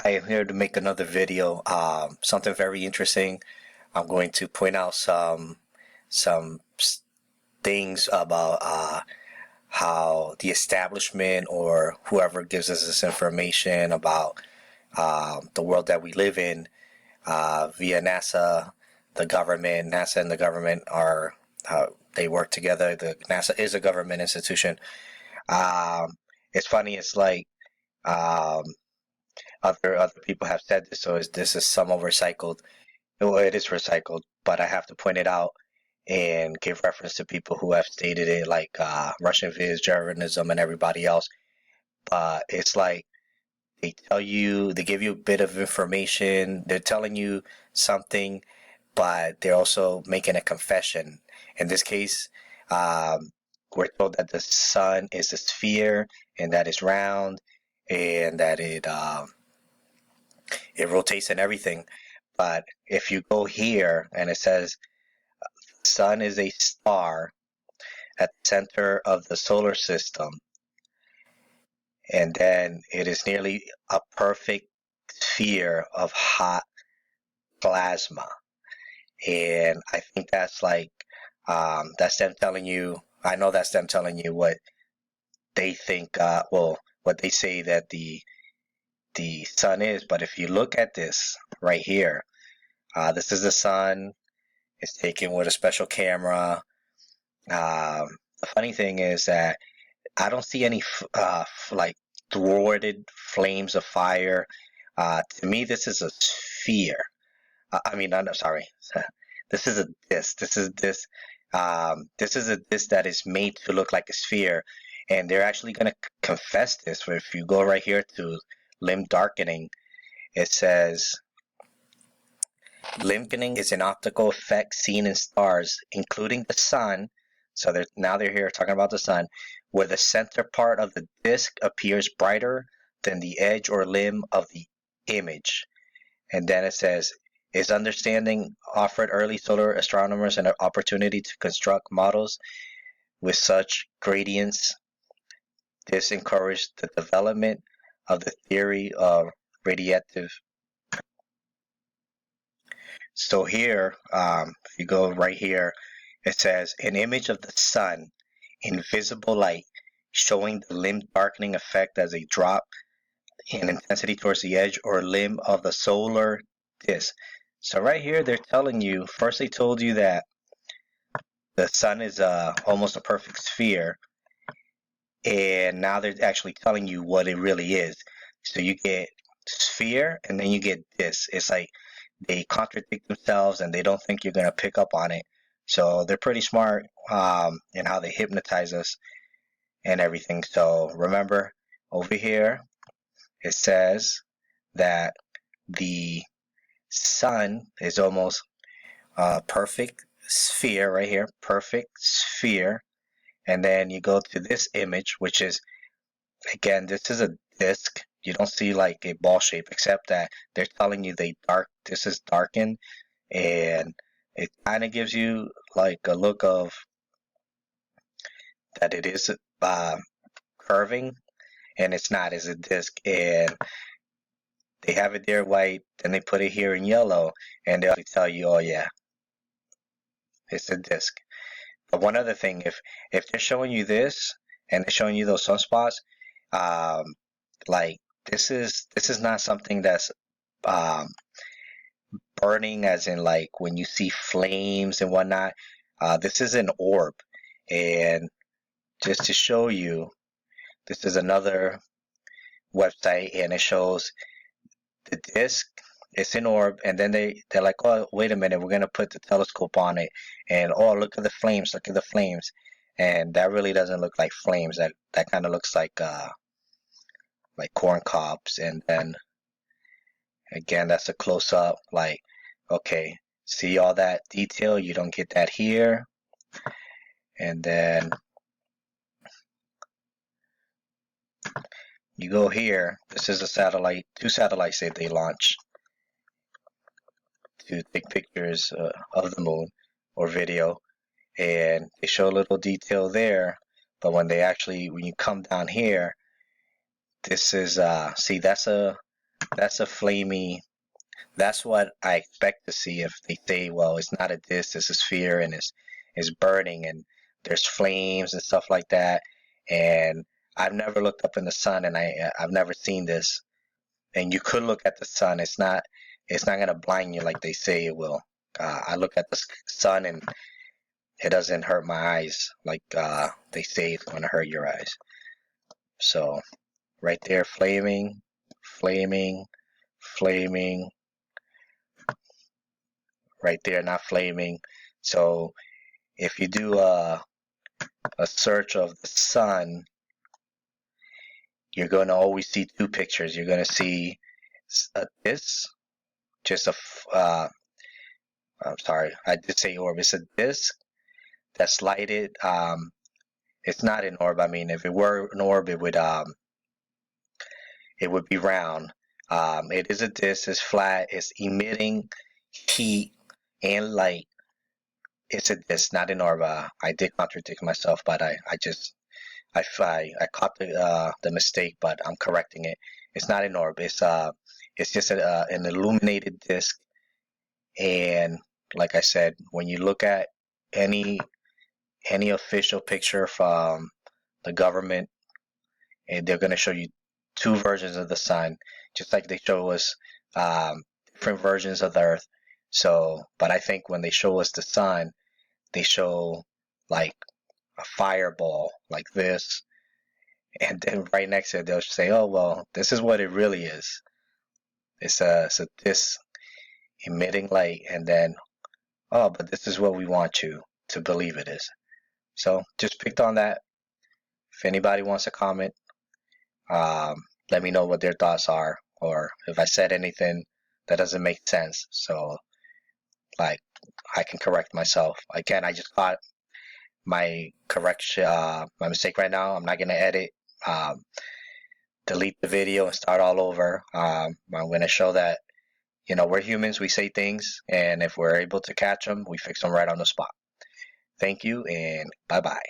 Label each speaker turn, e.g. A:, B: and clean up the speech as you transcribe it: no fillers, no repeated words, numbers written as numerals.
A: I am here to make another video. Something very interesting. I'm going to point out some things about how the establishment or whoever gives us this information about the world that we live in via NASA, NASA and the government are they work together. The NASA is a government institution. Um, it's funny. It's like um, other people have said this, so this is somewhat recycled. Well, it is recycled, but I have to point it out and give reference to people who have stated it, like Russian Viz, Jeranism, and everybody else. But it's like they give you a bit of information, they're telling you something, but they're also making a confession. In this case, we're told that the sun is a sphere and that it's round and that it rotates and everything. But if you go here and it says sun is a star at the center of the solar system, and then it is nearly a perfect sphere of hot plasma. And I think that's like that's them telling you. I know that's them telling you what they think. What they say that the sun is. But if you look at this right here, this is the sun. It's taken with a special camera. The funny thing is that I don't see any like thwarted flames of fire. To me, this is a sphere. I mean, I'm sorry. This is a disc. This is a disc that is made to look like a sphere, and they're actually going to confess this. If you go right here to limb darkening, it says limkening is an optical effect seen in stars, including the sun. So they're here talking about the sun, where the center part of the disk appears brighter than the edge or limb of the image. And then it says, is understanding offered early solar astronomers an opportunity to construct models with such gradients. This encouraged the development of the theory of radiative. So here, if you go right here, it says an image of the sun in visible light showing the limb darkening effect as a drop in intensity towards the edge or limb of the solar disk. So right here, they're telling you, first they told you that the sun is almost a perfect sphere, and now they're actually telling you what it really is. So you get sphere, and then you get this. It's like they contradict themselves, and they don't think you're going to pick up on it. So they're pretty smart in how they hypnotize us and everything. So remember, over here, it says that the sun is almost a perfect sphere right here, perfect sphere. And then you go to this image, which is, again, this is a disc. You don't see like a ball shape, except that they're telling you this is darkened, and it kind of gives you like a look of that it is curving, and it's not. It's a disc, and they have it there white, then they put it here in yellow, and they'll tell you, oh yeah, it's a disc. But one other thing, if they're showing you this and they're showing you those sunspots, like this is not something that's um, burning, as in like when you see flames and whatnot. This is an orb, and just to show you, this is another website, and it shows the disc. It's an orb, and then they're like, oh, wait a minute, we're gonna put the telescope on it, and oh, look at the flames, look at the flames, and that really doesn't look like flames. That kind of looks like corn cobs. And then again, that's a close up. Like, okay, see all that detail? You don't get that here. And then you go here. This is a satellite, 2 satellites that they launched to take pictures of the moon or video, and they show a little detail there. But when you come down here, this is see, that's a That's a flamey. That's what I expect to see if they say, well, it's not a disk, it's a sphere, and it's burning, and there's flames and stuff like that. And I've never looked up in the sun, and I've never seen this. And you could look at the sun. It's not gonna blind you like they say it will. I look at the sun, and it doesn't hurt my eyes like they say it's gonna hurt your eyes. So right there, flaming, flaming, flaming. Right there, not flaming. So if you do a search of the sun, you're going to always see two pictures. You're going to see this, just I'm sorry, I did say orb. It's a disk that's lighted. It's not an orb. I mean, if it were an orb, it would be round. It is a disk. It's flat. It's emitting heat and light. It's a disk, not an orb. I did contradict myself, but I caught the mistake, but I'm correcting it. It's not an orb. It's just an illuminated disk. And like I said, when you look at any official picture from the government, and they're going to show you two versions of the sun, just like they show us different versions of the Earth. So, but I think when they show us the sun, they show like a fireball like this, and then right next to it they'll say, oh well, this is what it really is. It's a this emitting light, and then, oh, but this is what we want you to believe it is. So just picked on that. If anybody wants to comment, let me know what their thoughts are, or if I said anything that doesn't make sense, so like I can correct myself. Again, I just caught my correction, my mistake right now. I'm not gonna edit, delete the video and start all over. I'm gonna show that, we're humans. We say things, and if we're able to catch them, we fix them right on the spot. Thank you, and bye bye.